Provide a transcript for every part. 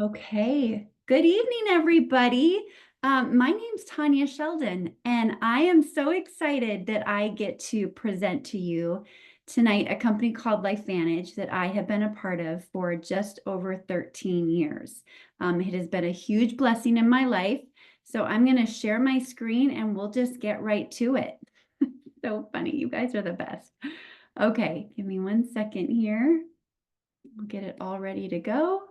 Okay. Good evening, everybody. My name's Tanya Sheldon, and I am so excited that I get to present to you tonight a company called LifeVantage that I have been a part of for just over 13 years. It has been a huge blessing in my life. So I'm going to share my screen and we'll just get right to it. So funny. You guys are the best. Okay, give me 1 second here. We'll get it all ready to go.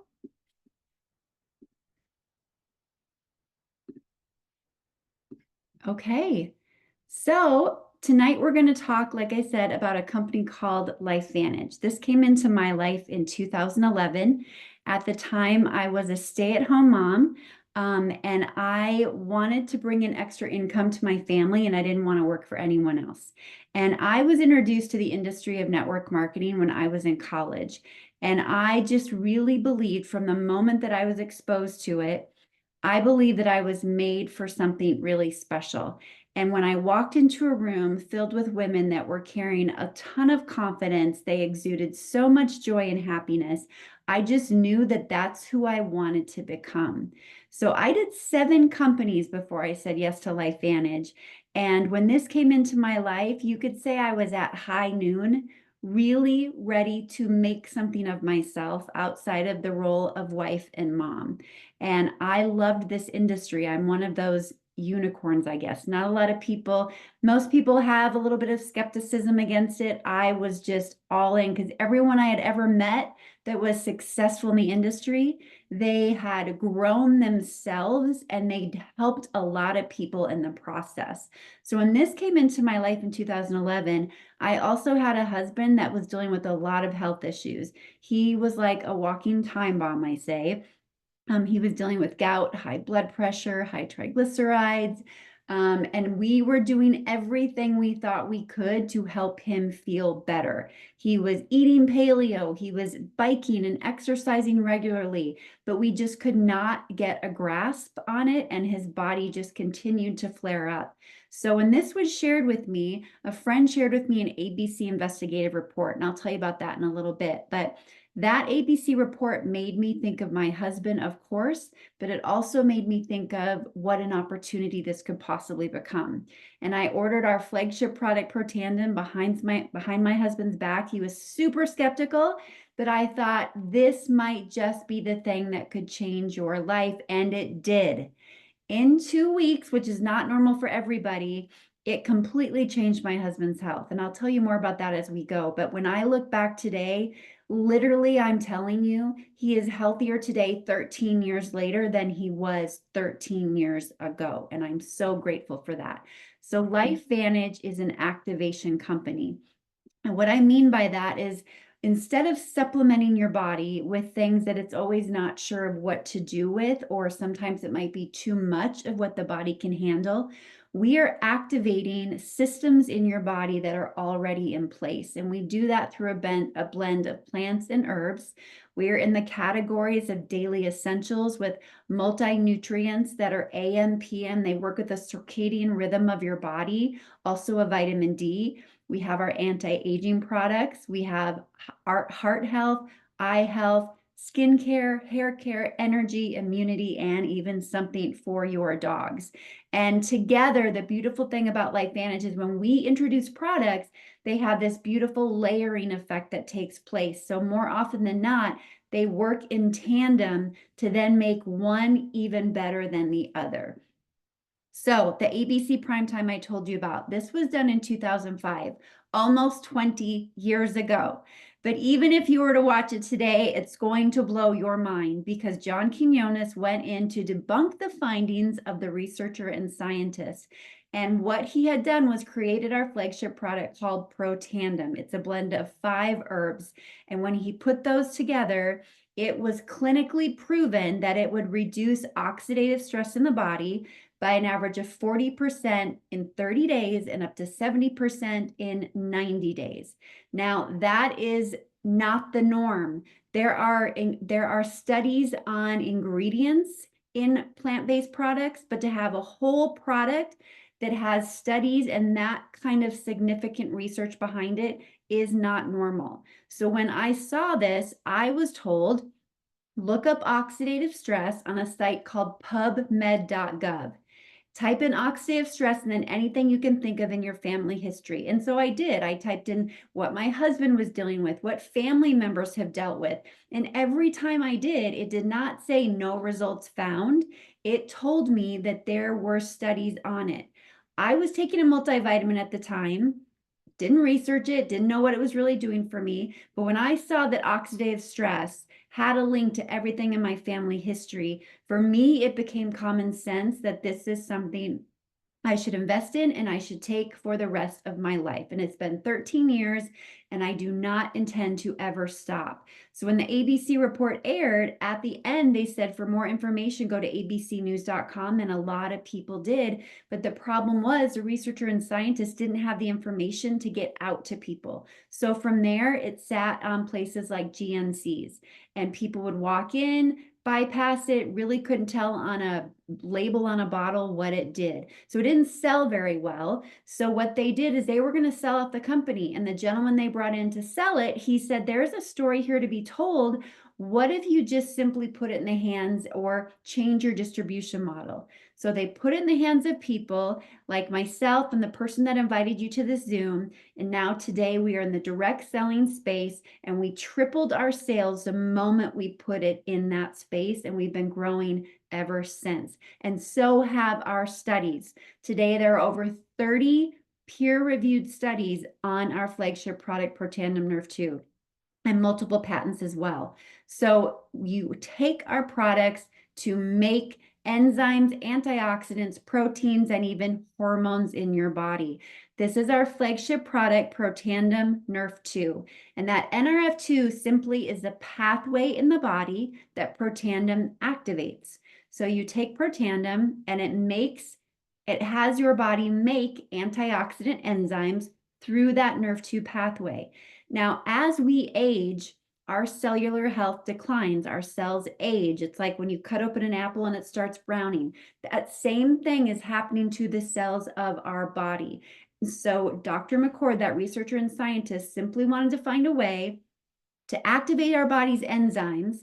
Okay, so tonight we're going to talk, like I said, about a company called LifeVantage. This came into my life in 2011. At the time, I was a stay-at-home mom, and I wanted to bring in extra income to my family, and I didn't want to work for anyone else. And I was introduced to the industry of network marketing when I was in college. And I just really believed from the moment that I was exposed to it, I believe that I was made for something really special. And when I walked into a room filled with women that were carrying a ton of confidence, they exuded so much joy and happiness. I just knew that that's who I wanted to become. So I did 7 companies before I said yes to LifeVantage. And when this came into my life, you could say I was at high noon, really ready to make something of myself outside of the role of wife and mom. And I loved this industry. I'm one of those unicorns, I guess. Not a lot of people, most people have a little bit of skepticism against it. I was just all in because everyone I had ever met that was successful in the industry, they had grown themselves and they'd helped a lot of people in the process. So when this came into my life in 2011, I also had a husband that was dealing with a lot of health issues. He was like a walking time bomb, I say. He was dealing with gout, high blood pressure, high triglycerides, and we were doing everything we thought we could to help him feel better. He was eating paleo, he was biking and exercising regularly, but we just could not get a grasp on it, and his body just continued to flare up. So when this was shared with me, a friend shared with me an ABC investigative report, and I'll tell you about that in a little bit. But that ABC report made me think of my husband, of course, but it also made me think of what an opportunity this could possibly become. And I ordered our flagship product, Protandim, behind my husband's back. He was super skeptical, but I thought this might just be the thing that could change your life, and it did. In 2 weeks, which is not normal for everybody, it completely changed my husband's health. And I'll tell you more about that as we go. But when I look back today, literally, I'm telling you, he is healthier today, 13 years later, than he was 13 years ago. And I'm so grateful for that. So LifeVantage is an activation company. And what I mean by that is instead of supplementing your body with things that it's always not sure of what to do with, or sometimes it might be too much of what the body can handle, we are activating systems in your body that are already in place. And we do that through a blend of plants and herbs. We are in the categories of daily essentials with multi-nutrients that are AM, PM. They work with the circadian rhythm of your body, also a vitamin D. We have our anti-aging products. We have our heart health, eye health, skincare, hair care, energy, immunity, and even something for your dogs. And together, the beautiful thing about LifeVantage is when we introduce products, they have this beautiful layering effect that takes place. So more often than not, they work in tandem to then make one even better than the other. So the ABC primetime I told you about, this was done in 2005, almost 20 years ago. But even if you were to watch it today, it's going to blow your mind because John Quinones went in to debunk the findings of the researcher and scientist. And what he had done was created our flagship product called Protandim. It's a blend of 5 herbs. And when he put those together, it was clinically proven that it would reduce oxidative stress in the body by an average of 40% in 30 days and up to 70% in 90 days. Now, that is not the norm. There are studies on ingredients in plant-based products, but to have a whole product that has studies and that kind of significant research behind it is not normal. So when I saw this, I was told Look up oxidative stress on a site called pubmed.gov. Type in oxidative stress and then anything you can think of in your family history. And so I did. I typed in what my husband was dealing with, what family members have dealt with. And every time I did, it did not say no results found. It told me that there were studies on it. I was taking a multivitamin at the time, didn't research it, didn't know what it was really doing for me. But when I saw that oxidative stress had a link to everything in my family history, for me, it became common sense that this is something I should invest in and I should take for the rest of my life. And it's been 13 years and I do not intend to ever stop. So when the ABC report aired, at the end, they said for more information, go to abcnews.com. And a lot of people did. But the problem was the researcher and scientists didn't have the information to get out to people. So from there, it sat on places like GNCs and people would walk in, bypass it, really couldn't tell on a label on a bottle what it did. So it didn't sell very well. So what they did is they were going to sell off the company. And the gentleman they brought in to sell it, he said, there's a story here to be told. What if you just simply put it in the hands or change your distribution model? So they put it in the hands of people like myself and the person that invited you to this Zoom. And now today we are in the direct selling space and we tripled our sales the moment we put it in that space. And we've been growing ever since. And so have our studies. Today, there are over 30 peer-reviewed studies on our flagship product, Protandim Nerve 2, and multiple patents as well. So you take our products to make enzymes, antioxidants, proteins, and even hormones in your body. This is our flagship product, Protandim Nerve 2. And that NRF2 simply is a pathway in the body that Protandim activates. So you take Protandim and it has your body make antioxidant enzymes through that Nerve2 pathway. Now, as we age, our cellular health declines, our cells age. It's like when you cut open an apple and it starts browning. That same thing is happening to the cells of our body. So Dr. McCord, that researcher and scientist, simply wanted to find a way to activate our body's enzymes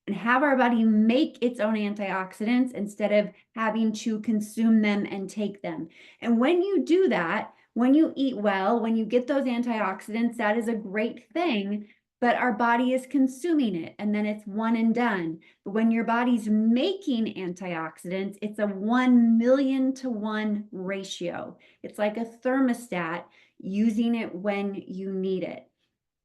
and have our body make its own antioxidants instead of having to consume them and take them. And when you do that, when you eat well, when you get those antioxidants, that is a great thing, but our body is consuming it and then it's one and done. But when your body's making antioxidants, it's a 1,000,000 to 1 ratio. It's like a thermostat using it when you need it.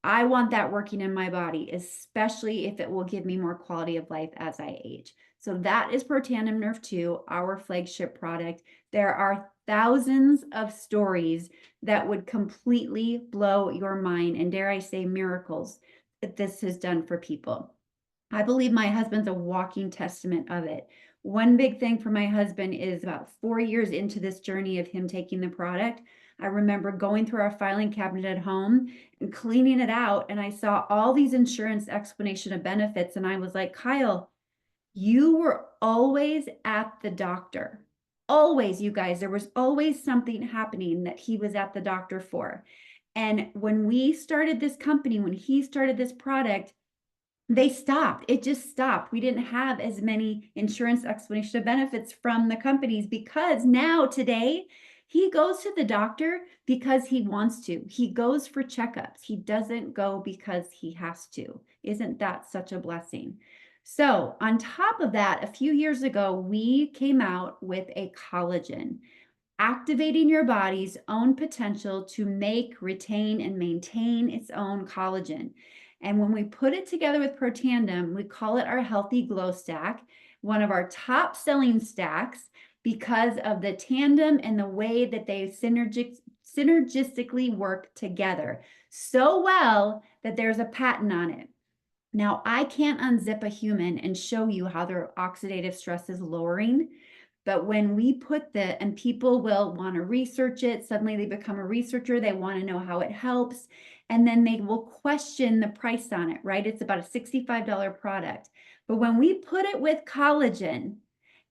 I want that working in my body, especially if it will give me more quality of life as I age. So that is Protandim Nerve 2, our flagship product. There are thousands of stories that would completely blow your mind, and dare I say miracles that this has done for people. I believe my husband's a walking testament of it. One big thing for my husband is about 4 years into this journey of him taking the product, I remember going through our filing cabinet at home and cleaning it out, and I saw all these insurance explanation of benefits, and I was like, Kyle, you were always at the doctor. Always, you guys, there was always something happening that he was at the doctor for. And when we started this company, when he started this product, they stopped. It just stopped. We didn't have as many insurance explanation of benefits from the companies because now today he goes to the doctor because he wants to. He goes for checkups. He doesn't go because he has to. Isn't that such a blessing? So on top of that, a few years ago, we came out with a collagen, activating your body's own potential to make, retain, and maintain its own collagen. And when we put it together with Protandim, we call it our Healthy Glow Stack, one of our top selling stacks because of the tandem and the way that they synergistically work together so well that there's a patent on it. Now, I can't unzip a human and show you how their oxidative stress is lowering. But when we put and people will want to research it, suddenly they become a researcher, they want to know how it helps, and then they will question the price on it, right? It's about a $65 product. But when we put it with collagen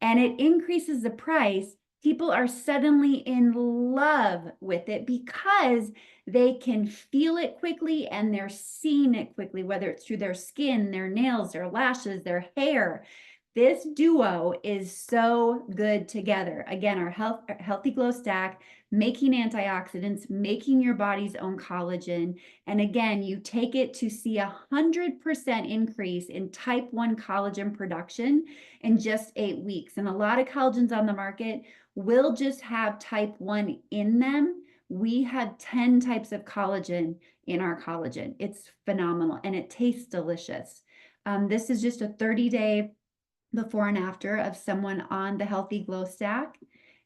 and it increases the price, People are suddenly in love with it because they can feel it quickly and they're seeing it quickly, whether it's through their skin, their nails, their lashes, their hair. This duo is so good together. Again, our Healthy Glow Stack, making antioxidants, making your body's own collagen. And again, you take it to see 100% increase in type 1 collagen production in just 8 weeks. And a lot of collagens on the market will just have type 1 in them. We have 10 types of collagen in our collagen. It's phenomenal and it tastes delicious. This is just a 30-day before and after of someone on the Healthy Glow Stack.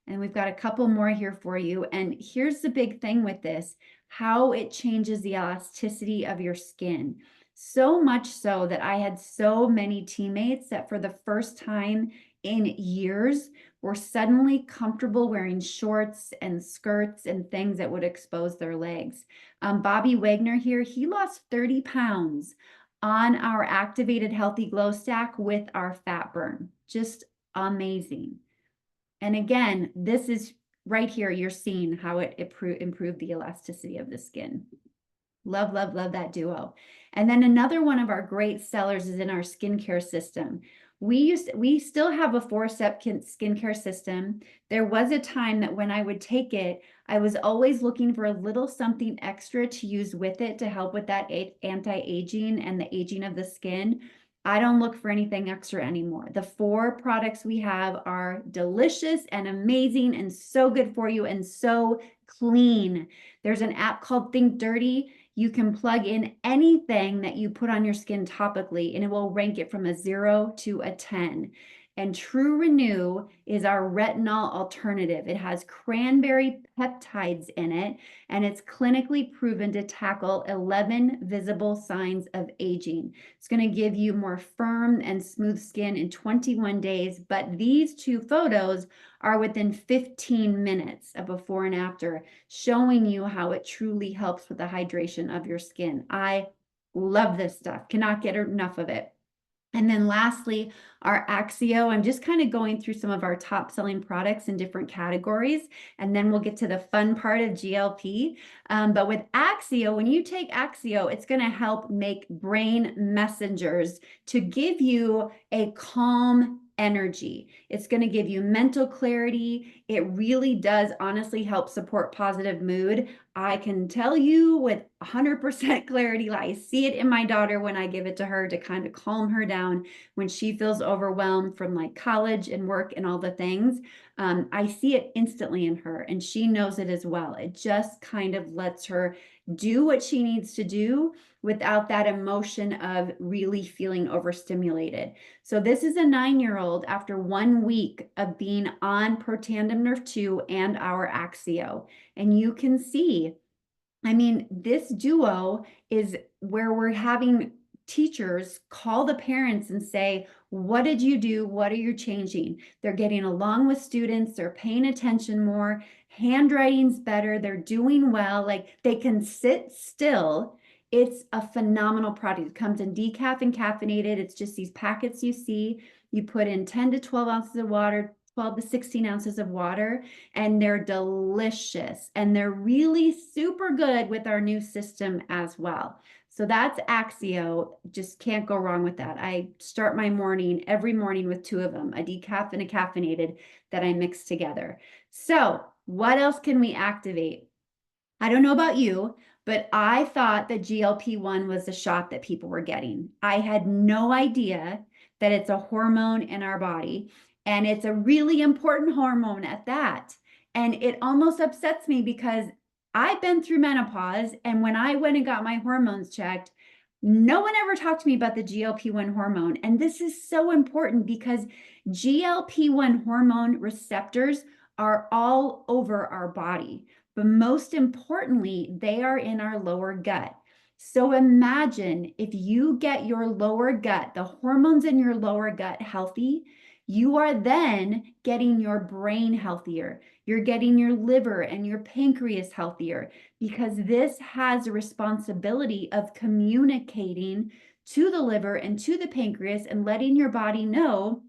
And we've got a couple more here for you. And here's the big thing with this, how it changes the elasticity of your skin. So much so that I had so many teammates that for the first time in years were suddenly comfortable wearing shorts and skirts and things that would expose their legs. Bobby Wagner here, he lost 30 pounds on our activated Healthy Glow Stack with our fat burn. Just amazing. And again, this is right here, you're seeing how it improved the elasticity of the skin. Love, love, love that duo. And then another one of our great sellers is in our skincare system. We still have a 4-step skincare system. There was a time that when I would take it, I was always looking for a little something extra to use with it to help with that anti-aging and the aging of the skin. I don't look for anything extra anymore. The 4 products we have are delicious and amazing and so good for you and so clean. There's an app called Think Dirty. You can plug in anything that you put on your skin topically, and it will rank it from a 0 to a 10. And True Renew is our retinol alternative. It has cranberry peptides in it, and it's clinically proven to tackle 11 visible signs of aging. It's going to give you more firm and smooth skin in 21 days, but these 2 photos are within 15 minutes of before and after, showing you how it truly helps with the hydration of your skin. I love this stuff, cannot get enough of it. And then lastly, our Axio. I'm just kind of going through some of our top selling products in different categories, and then we'll get to the fun part of GLP. But with Axio, when you take Axio, it's going to help make brain messengers to give you a calm energy. It's going to give you mental clarity. It really does honestly help support positive mood. I can tell you with 100% clarity, I see it in my daughter when I give it to her to kind of calm her down when she feels overwhelmed from like college and work and all the things. I see it instantly in her, and she knows it as well. It just kind of lets her do what she needs to do without that emotion of really feeling overstimulated. So this is a 9-year-old after 1 week of being on Protandim Nerve 2 and our Axio. And you can see, I mean, this duo is where we're having teachers call the parents and say, what did you do? What are you changing? They're getting along with students. They're paying attention more. Handwriting's better. They're doing well. Like they can sit still. It's a phenomenal product. It comes in decaf and caffeinated. It's just these packets you see. You put in 10 to 12 ounces of water, 12 to 16 ounces of water, and they're delicious. And they're really super good with our new system as well. So that's Axio. Just can't go wrong with that. I start my morning every morning with 2 of them, a decaf and a caffeinated that I mix together. So what else can we activate? I don't know about you, but I thought that GLP-1 was a shot that people were getting. I had no idea that it's a hormone in our body, and it's a really important hormone at that. And it almost upsets me because I've been through menopause, and when I went and got my hormones checked, no one ever talked to me about the GLP-1 hormone. And this is so important because GLP-1 hormone receptors are all over our body. But most importantly, they are in our lower gut. So imagine if you get your lower gut, the hormones in your lower gut healthy, you are then getting your brain healthier. You're getting your liver and your pancreas healthier because this has a responsibility of communicating to the liver and to the pancreas and letting your body know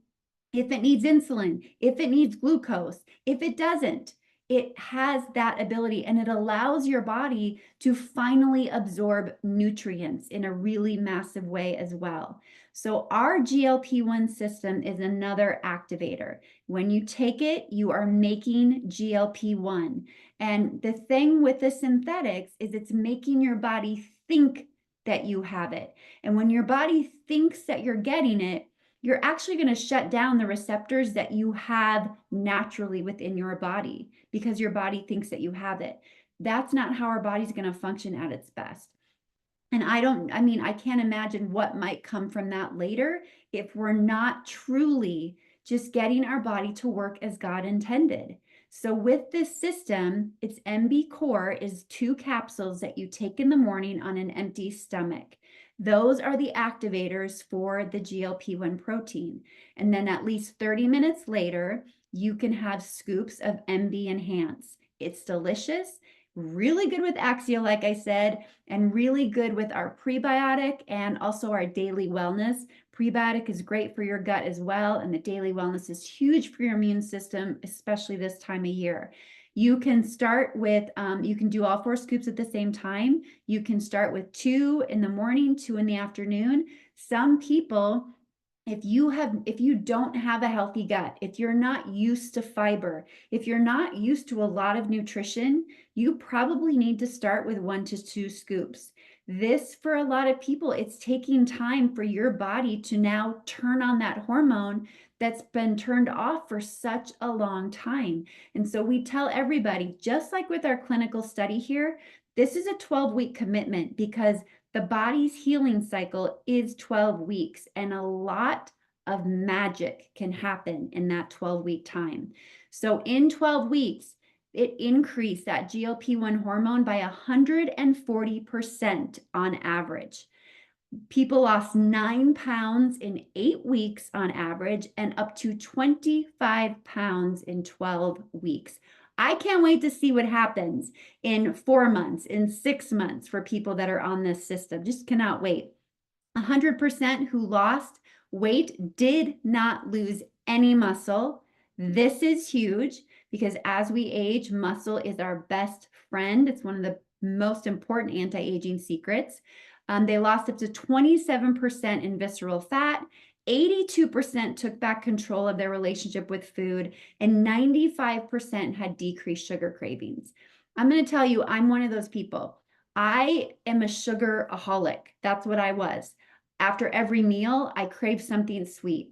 if it needs insulin, if it needs glucose, if it doesn't. It has that ability, and it allows your body to finally absorb nutrients in a really massive way as well. So our GLP-1 system is another activator. When you take it, you are making GLP-1. And the thing with the synthetics is it's making your body think that you have it. And when your body thinks that you're getting it, you're actually going to shut down the receptors that you have naturally within your body because your body thinks that you have it. That's not how our body's going to function at its best. And I can't imagine what might come from that later if we're not truly just getting our body to work as God intended. So with this system, its MB Core is 2 capsules that you take in the morning on an empty stomach. Those are the activators for the GLP-1 protein. And then at least 30 minutes later, you can have scoops of MB Enhance. It's delicious, really good with Axia, like I said, and really good with our prebiotic and also our daily wellness. Prebiotic is great for your gut as well, and the daily wellness is huge for your immune system, especially this time of year. You can start with, you can do all 4 scoops at the same time. You can start with 2 in the morning, 2 in the afternoon. Some people, if you don't have a healthy gut, if you're not used to fiber, if you're not used to a lot of nutrition, you probably need to start with 1 to 2 scoops. This, for a lot of people, it's taking time for your body to now turn on that hormone that's been turned off for such a long time. And so we tell everybody, just like with our clinical study here, this is a 12-week commitment because the body's healing cycle is 12 weeks, and a lot of magic can happen in that 12-week time. So in 12 weeks, it increased that GLP-1 hormone by 140% on average. People lost 9 pounds in 8 weeks on average and up to 25 pounds in 12 weeks. I can't wait to see what happens in 4 months, in 6 months for people that are on this system. Just cannot wait. 100% who lost weight did not lose any muscle. This is huge because as we age, muscle is our best friend. It's one of the most important anti-aging secrets. They lost up to 27% in visceral fat. 82% took back control of their relationship with food, and 95% had decreased sugar cravings. I'm going to tell you, I'm one of those people. I am a sugaraholic. That's what I was. After every meal, I crave something sweet.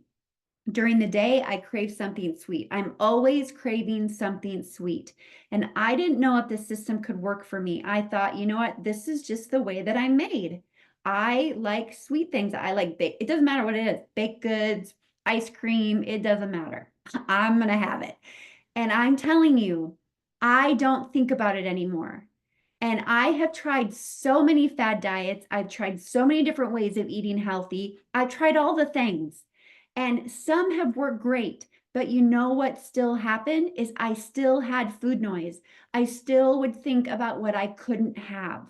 During the day, I crave something sweet. I'm always craving something sweet. And I didn't know if the system could work for me. I thought, you know what? This is just the way that I'm made. I like sweet things. I like baked. It doesn't matter what it is. Baked goods, ice cream, it doesn't matter. I'm going to have it. And I'm telling you, I don't think about it anymore. And I have tried so many fad diets. I've tried so many different ways of eating healthy. I've tried all the things. And some have worked great. But you know what still happened is I still had food noise. I still would think about what I couldn't have.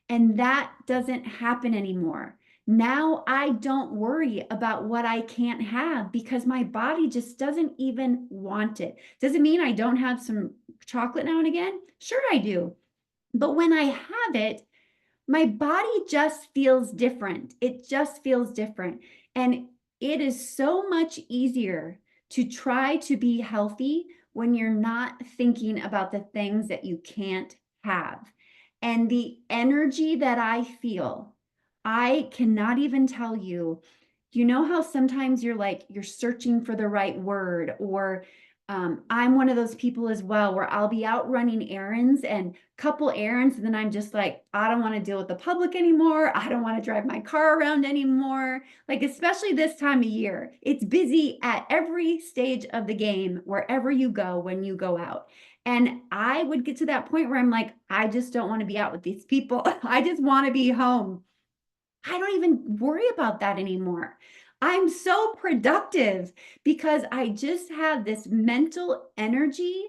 And that doesn't happen anymore. Now I don't worry about what I can't have because my body just doesn't even want it. Does it mean I don't have some chocolate now and again? Sure, I do. But when I have it, my body just feels different. It just feels different. And it is so much easier to try to be healthy when you're not thinking about the things that you can't have. And the energy that I feel, I cannot even tell you. You know how sometimes you're searching for the right word, or I'm one of those people as well where I'll be out running errands and couple errands, and then I'm just like, I don't want to deal with the public anymore. I don't want to drive my car around anymore. Like, especially this time of year, it's busy at every stage of the game, wherever you go, when you go out. And I would get to that point where I'm like, I just don't want to be out with these people. I just want to be home. I don't even worry about that anymore. I'm so productive because I just have this mental energy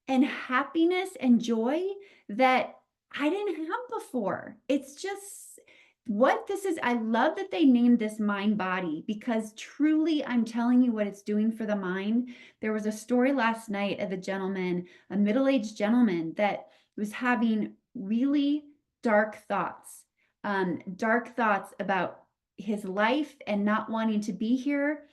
and happiness and joy that I didn't have before. It's just, what this is, I love that they named this mind body, because truly I'm telling you what it's doing for the mind. There was a story last night of a gentleman, a middle-aged gentleman, that was having really dark thoughts about his life and not wanting to be here.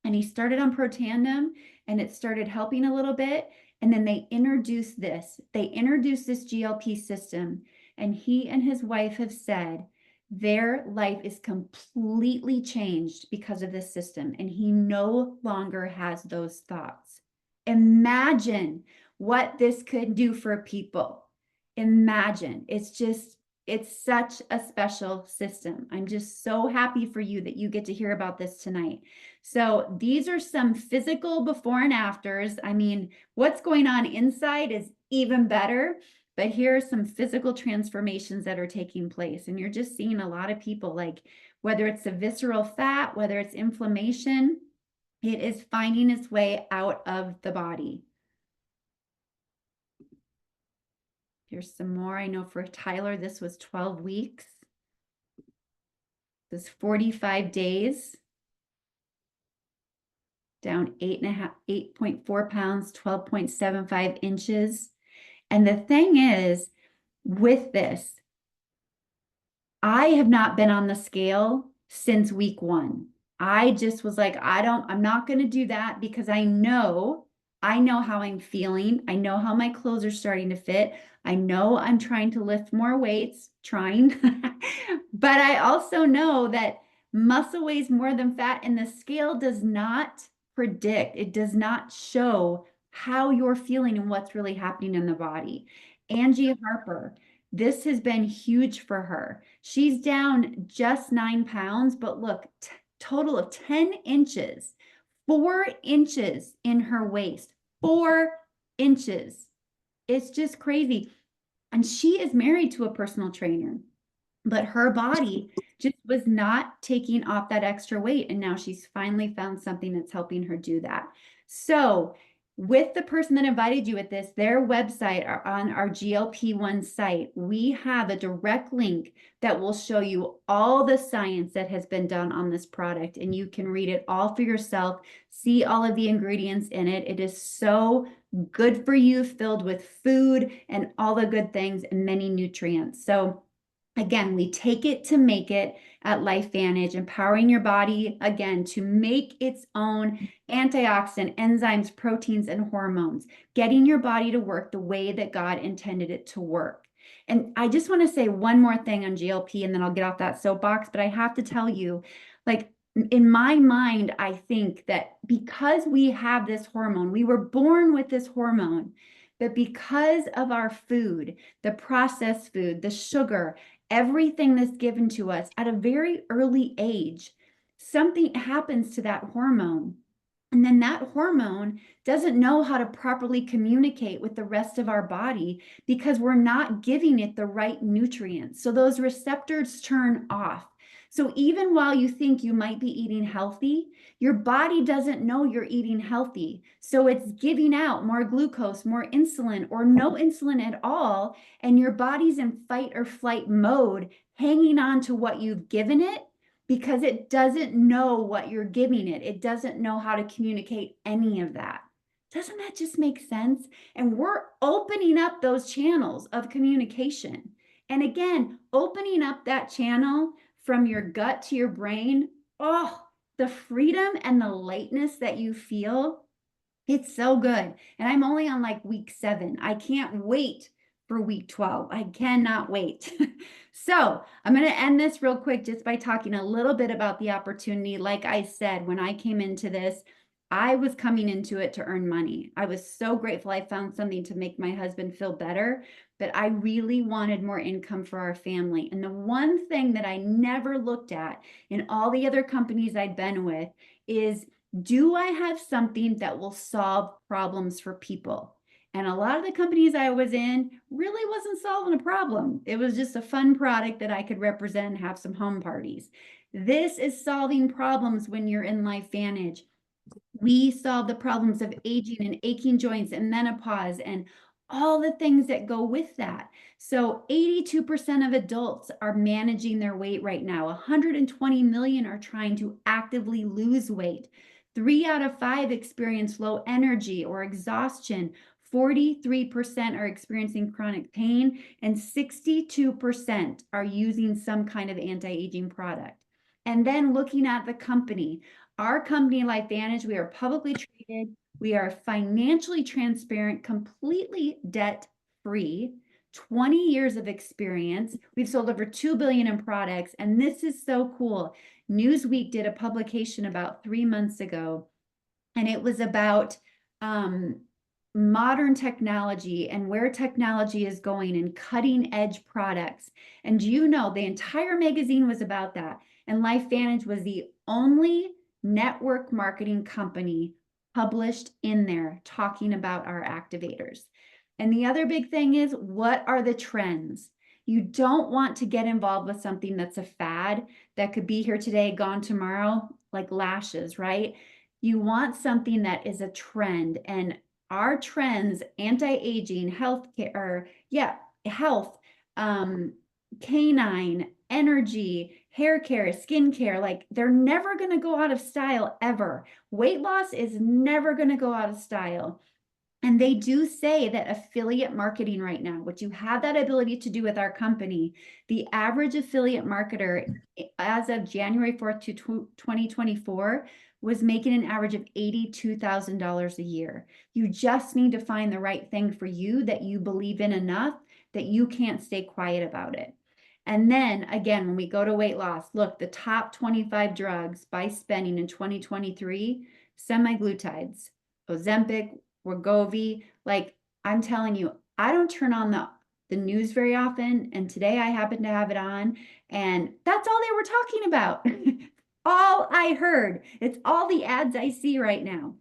And he started on Protandim, and it started helping a little bit. And then they introduced this GLP system, and he and his wife have said their life is completely changed because of this system, and he no longer has those thoughts. Imagine what this could do for people. Imagine. It's such a special system. I'm just so happy for you that you get to hear about this tonight. So these are some physical before and afters. I mean, what's going on inside is even better, but here are some physical transformations that are taking place. And you're just seeing a lot of people, like whether it's a visceral fat, whether it's inflammation, it is finding its way out of the body. Here's some more. I know for Tyler, this was 12 weeks. This is 45 days. Down 8.4 pounds, 12.75 inches. And the thing is, with this, I have not been on the scale since week 1. I just was like, I'm not going to do that, because I know how I'm feeling. I know how my clothes are starting to fit. I know I'm trying to lift more weights, but I also know that muscle weighs more than fat, and the scale does not predict, it does not show how you're feeling and what's really happening in the body. Angie Harper, this has been huge for her. She's down just 9 pounds, but look, total of 10 inches, 4 inches in her waist, 4 inches. It's just crazy. And she is married to a personal trainer, but her body just was not taking off that extra weight. And now she's finally found something that's helping her do that. So with the person that invited you at this, their website are on our GLP-1 site. We have a direct link that will show you all the science that has been done on this product, and you can read it all for yourself, see all of the ingredients in it. It is so good for you, filled with food and all the good things and many nutrients. So again, we take it to make it at LifeVantage, empowering your body, again, to make its own antioxidant, enzymes, proteins, and hormones, getting your body to work the way that God intended it to work. And I just want to say one more thing on GLP, and then I'll get off that soapbox, but I have to tell you, like, in my mind, I think that because we have this hormone, we were born with this hormone, but because of our food, the processed food, the sugar, everything that's given to us at a very early age, something happens to that hormone. And then that hormone doesn't know how to properly communicate with the rest of our body because we're not giving it the right nutrients. So those receptors turn off. So even while you think you might be eating healthy, your body doesn't know you're eating healthy. So it's giving out more glucose, more insulin, or no insulin at all. And your body's in fight or flight mode, hanging on to what you've given it because it doesn't know what you're giving it. It doesn't know how to communicate any of that. Doesn't that just make sense? And we're opening up those channels of communication. And again, opening up that channel from your gut to your brain, oh, the freedom and the lightness that you feel, it's so good. And I'm only on like week 7. I can't wait for week 12. I cannot wait. So I'm going to end this real quick just by talking a little bit about the opportunity. Like I said, when I came into this, I was coming into it to earn money. I was so grateful I found something to make my husband feel better, but I really wanted more income for our family. And the one thing that I never looked at in all the other companies I'd been with is, do I have something that will solve problems for people? And a lot of the companies I was in really wasn't solving a problem. It was just a fun product that I could represent and have some home parties. This is solving problems when you're in LifeVantage. We solve the problems of aging and aching joints and menopause and all the things that go with that. So 82% of adults are managing their weight right now. 120 million are trying to actively lose weight. 3 out of 5 experience low energy or exhaustion. 43% are experiencing chronic pain, and 62% are using some kind of anti-aging product. And then looking at the company, our company, LifeVantage, we are publicly traded. We are financially transparent, completely debt free, 20 years of experience. We've sold over 2 billion in products. And this is so cool. Newsweek did a publication about 3 months ago, and it was about modern technology and where technology is going and cutting edge products. And you know, the entire magazine was about that. And LifeVantage was the only network marketing company published in there talking about our activators. And the other big thing is, what are the trends? You don't want to get involved with something that's a fad that could be here today, gone tomorrow, like lashes, right? You want something that is a trend. And our trends, anti-aging, healthcare, health, canine, energy, hair care, skin care, like they're never going to go out of style ever. Weight loss is never going to go out of style. And they do say that affiliate marketing right now, which you have that ability to do with our company, the average affiliate marketer as of January 4th to 2024 was making an average of $82,000 a year. You just need to find the right thing for you that you believe in enough that you can't stay quiet about it. And then again, when we go to weight loss, look, the top 25 drugs by spending in 2023, semaglutides, Ozempic, Wegovy, like I'm telling you, I don't turn on the news very often. And today I happen to have it on, and that's all they were talking about. All I heard. It's all the ads I see right now.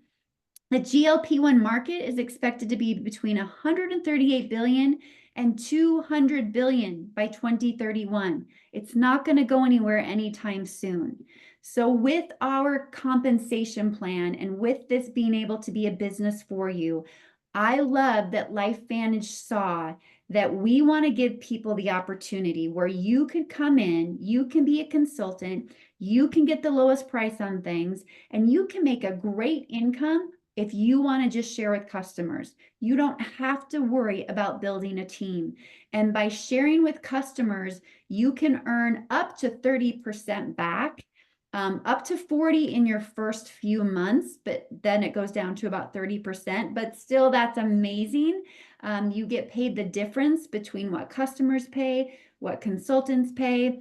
The GLP-1 market is expected to be between 138 billion and 200 billion by 2031. It's not going to go anywhere anytime soon. So with our compensation plan and with this being able to be a business for you, I love that LifeVantage saw that we want to give people the opportunity where you could come in, you can be a consultant, you can get the lowest price on things, and you can make a great income if you want to just share with customers. You don't have to worry about building a team. And by sharing with customers, you can earn up to 30% back, up to 40 in your first few months, but then it goes down to about 30%. But still, that's amazing. You get paid the difference between what customers pay, what consultants pay.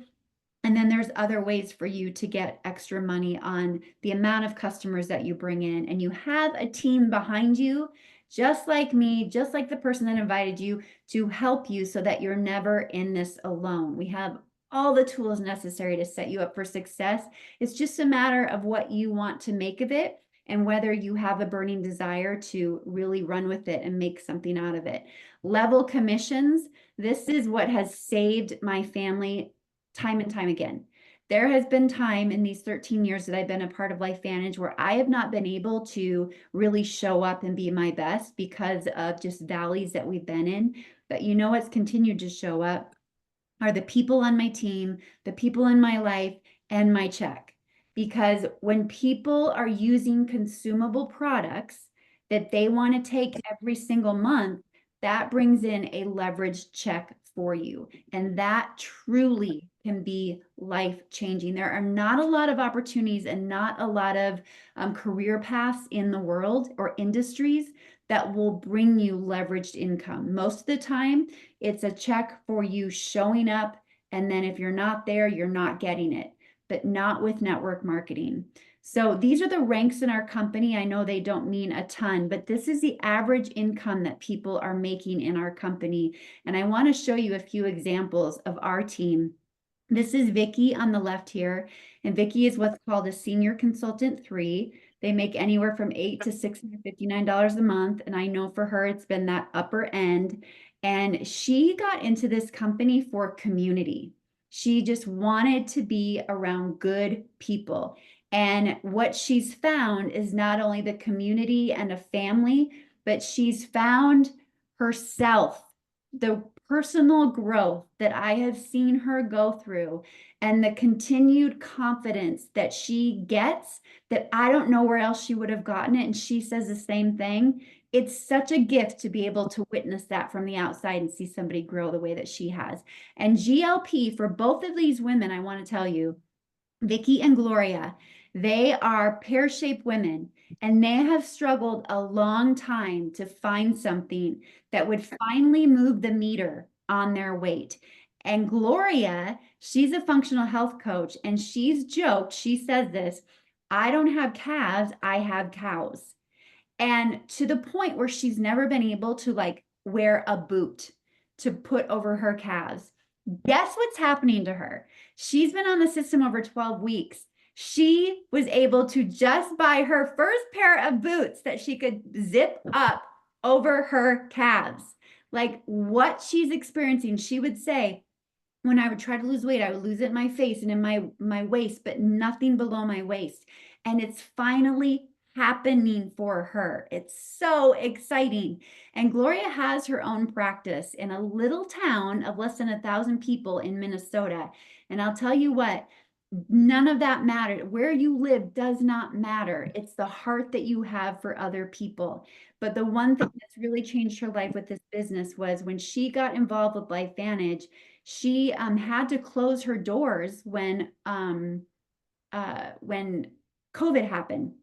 And then there's other ways for you to get extra money on the amount of customers that you bring in. And you have a team behind you, just like me, just like the person that invited you, to help you so that you're never in this alone. We have all the tools necessary to set you up for success. It's just a matter of what you want to make of it and whether you have a burning desire to really run with it and make something out of it. Level commissions. This is what has saved my family time and time again. There has been time in these 13 years that I've been a part of LifeVantage where I have not been able to really show up and be my best because of just valleys that we've been in. But you know what's continued to show up are the people on my team, the people in my life, and my check. Because when people are using consumable products that they want to take every single month, that brings in a leveraged check for you. And that truly can be life-changing. There are not a lot of opportunities and not a lot of career paths in the world or industries that will bring you leveraged income. Most of the time, it's a check for you showing up. And then if you're not there, you're not getting it, but not with network marketing. So these are the ranks in our company. I know they don't mean a ton, but this is the average income that people are making in our company. And I want to show you a few examples of our team. This is Vicky on the left here, and Vicky is what's called a senior consultant 3. They make anywhere from $800 to $659 a month, and I know for her it's been that upper end. And she got into this company for community. She just wanted to be around good people. And what she's found is not only the community and a family, but she's found herself, the personal growth that I have seen her go through, and the continued confidence that she gets that I don't know where else she would have gotten it. And she says the same thing. It's such a gift to be able to witness that from the outside and see somebody grow the way that she has. And GLP for both of these women, I want to tell you, Vicky and Gloria, they are pear-shaped women, and they have struggled a long time to find something that would finally move the meter on their weight. And Gloria, she's a functional health coach, and she's joked, she says this, I don't have calves, I have cows. And to the point where she's never been able to like wear a boot to put over her calves. Guess what's happening to her? She's been on the system over 12 weeks. She was able to just buy her first pair of boots that she could zip up over her calves. Like what she's experiencing, she would say, when I would try to lose weight, I would lose it in my face and in my waist, but nothing below my waist. And it's finally happening for her. It's so exciting. And Gloria has her own practice in a little town of less than 1,000 people in Minnesota. And I'll tell you what, none of that mattered. Where you live does not matter. It's the heart that you have for other people. But the one thing that's really changed her life with this business was when she got involved with LifeVantage, she had to close her doors when COVID happened.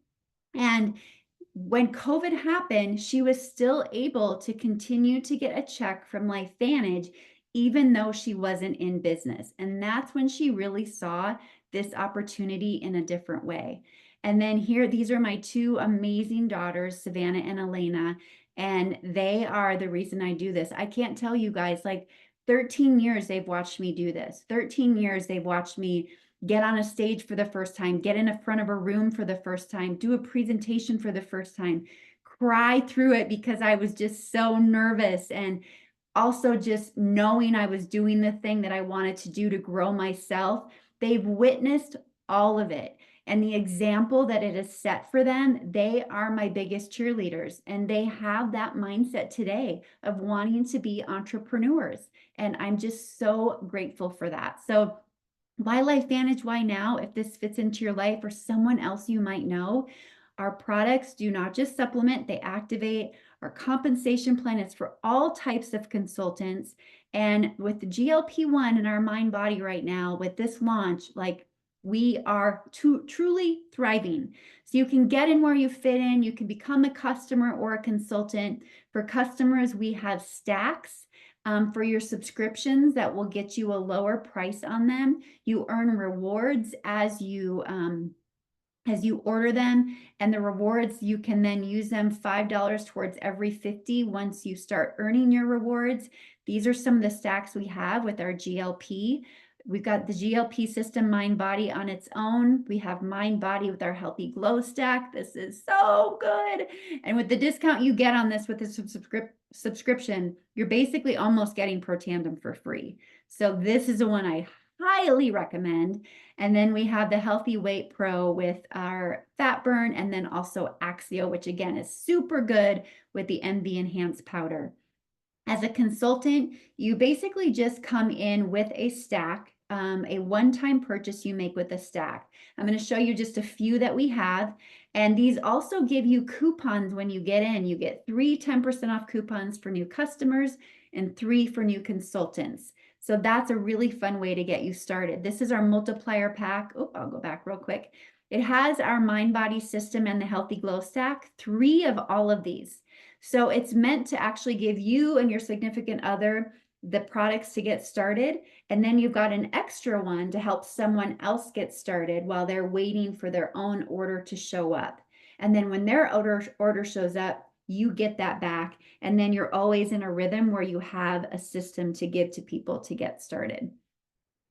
And when COVID happened, she was still able to continue to get a check from LifeVantage, even though she wasn't in business. And that's when she really saw this opportunity in a different way. And then here, these are my two amazing daughters, Savannah and Elena, and they are the reason I do this. I can't tell you guys, like 13 years they've watched me do this. 13 years they've watched me get on a stage for the first time, get in front of a room for the first time, do a presentation for the first time, cry through it because I was just so nervous, and also just knowing I was doing the thing that I wanted to do to grow myself. They've witnessed all of it. And the example that it has set for them, they are my biggest cheerleaders. And they have that mindset today of wanting to be entrepreneurs. And I'm just so grateful for that. So why LifeVantage? Why now? If this fits into your life or someone else you might know, our products do not just supplement, they activate. Our compensation plan is for all types of consultants. And with the GLP-1 in our mind body right now, with this launch, like we are truly thriving. So you can get in where you fit in. You can become a customer or a consultant. For customers, we have stacks. For your subscriptions that will get you a lower price on them. You earn rewards as you order them, and the rewards, you can then use them $5 towards every 50 once you start earning your rewards. These are some of the stacks we have with our GLP. We've got the GLP system Mind Body on its own. We have Mind Body with our Healthy Glow stack. This is so good. And with the discount you get on this with the subscription, you're basically almost getting Protandim for free. So this is the one I highly recommend. And then we have the Healthy Weight Pro with our fat burn, and then also Axio, which again is super good with the MV Enhanced powder. As a consultant, you basically just come in with a stack, a one-time purchase you make with a stack. I'm going to show you just a few that we have. And these also give you coupons when you get in. You get 3 10% off coupons for new customers and 3 for new consultants. So that's a really fun way to get you started. This is our multiplier pack. Oh, I'll go back real quick. It has our Mind Body System and the Healthy Glow stack, 3 of all of these. So it's meant to actually give you and your significant other the products to get started. And then you've got an extra one to help someone else get started while they're waiting for their own order to show up. And then when their order shows up, you get that back. And then you're always in a rhythm where you have a system to give to people to get started.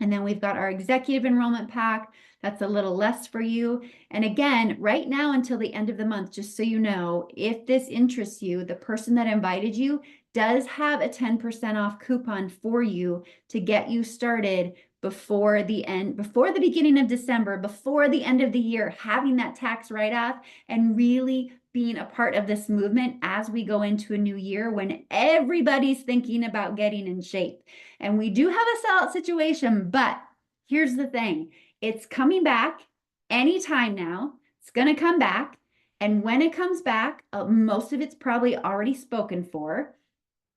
And then we've got our executive enrollment pack. That's a little less for you. And again, right now until the end of the month, just so you know, if this interests you, the person that invited you does have a 10% off coupon for you to get you started before the beginning of December, before the end of the year, having that tax write-off and really being a part of this movement as we go into a new year when everybody's thinking about getting in shape. And we do have a sellout situation, but here's the thing. It's coming back anytime now. It's going to come back. And when it comes back, most of it's probably already spoken for.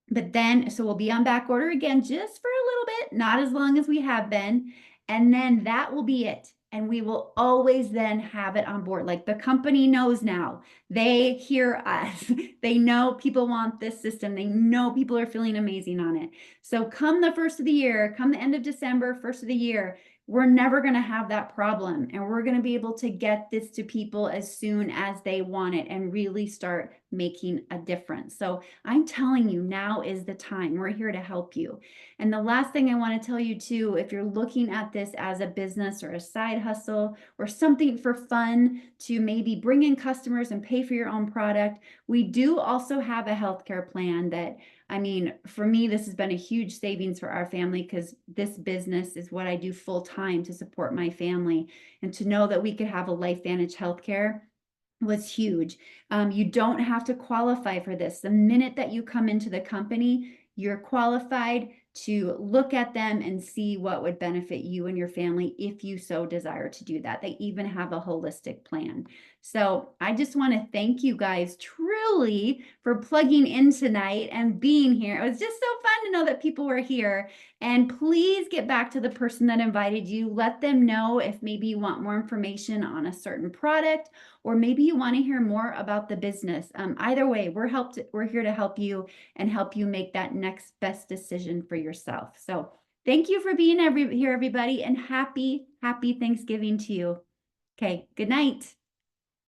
But then, so we'll be on back order again just for a little bit, not as long as we have been. And then that will be it. And we will always then have it on board. Like the company knows now, they hear us. They know people want this system. They know people are feeling amazing on it. So come the first of the year, come the end of December, first of the year, we're never going to have that problem. And we're going to be able to get this to people as soon as they want it and really start making a difference. So I'm telling you, now is the time. We're here to help you. And the last thing I want to tell you too, if you're looking at this as a business or a side hustle or something for fun to maybe bring in customers and pay for your own product, we do also have a healthcare plan that, I mean, for me, this has been a huge savings for our family because this business is what I do full time to support my family. And to know that we could have a LifeVantage healthcare was huge. You don't have to qualify for this. The minute that you come into the company, you're qualified to look at them and see what would benefit you and your family if you so desire to do that. They even have a holistic plan. So I just want to thank you guys truly for plugging in tonight and being here. It was just so fun to know that people were here. And please get back to the person that invited you. Let them know if maybe you want more information on a certain product, or maybe you want to hear more about the business. Either way, we're here to help you and help you make that next best decision for yourself. So thank you for being here, everybody, and happy Thanksgiving to you. Okay, good night.